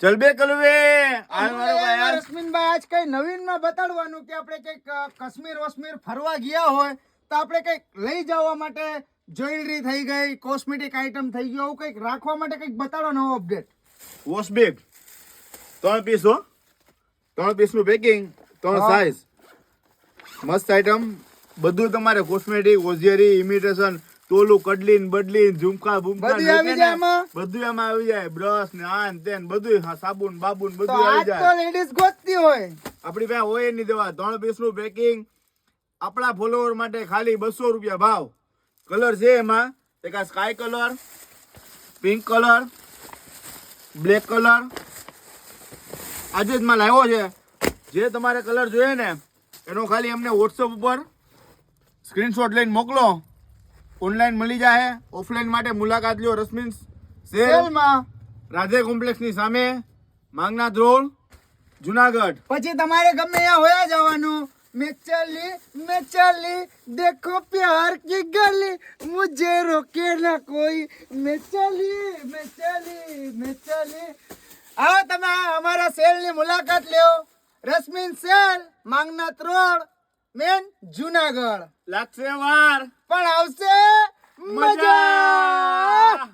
ચલ બે કલવે આ મારો ભાઈ રશ્મિનભાઈ આજ કઈ નવીન માં બતાડવાનું કે આપણે કઈક કાશ્મીર ફરવા ગયા હોય તો આપણે કઈક લઈ જવા માટે જ્વેલરી થઈ ગઈ, કોસ્મેટિક આઈટમ થઈ ગયું, એવું કઈક રાખવા માટે કઈક બતાડો નવો અપડેટ. વોશ બેગ 3 પીસ હો, 3 પીસ નું પેકિંગ, 3 સાઈઝ, મસ્ત આઈટમ. બધું તમારે કોસ્મેટિક, ઓઝિયરી, ઇમિટેશન, તોલું, કડલીન, બદલીન, ઝુમકા બુમકા બધું આવી જાય એમાં. બધું એમાં આવી જાય. બ્રશ ને આન તેન બધું, સાબુન બાબુન બધું આવી આજ તો જાય. લેડીઝ ગોતતી હોય. આપણી પાસે હોય નહીં દેવા. 3 પીસ નું પેકિંગ આપણા ફોલોવર માટે ખાલી 200 રૂપિયા ભાવ. કલર છે એમાં એક આ sky colour, pink colour, black colour. આજે જ માલ આવ્યો છે. જે તમારે કલર જોઈએ ને એનો ખાલી અમને વોટ્સઅપ ઉપર સ્ક્રીનશોટ લઈને મોકલો. ઓનલાઈન મળી જાય. ઓફલાઈન માટે મુલાકાત લ્યો. રશ્મિન સેલમાં, રાધે કોમ્પ્લેક્સની સામે, માંગનાથ રોડ, જુનાગઢ. પછી તમારે ગમે ત્યાં હોયા જવાનું. मैं चली देखो प्यार की गली, मुझे रोके ना कोई. मैं चली. आओ તમે અમારા સેલ ની મુલાકાત લ્યો. Rashmin sale, Mangnath road, main Junagadh. લાગશે વાર પણ આવશે મજા.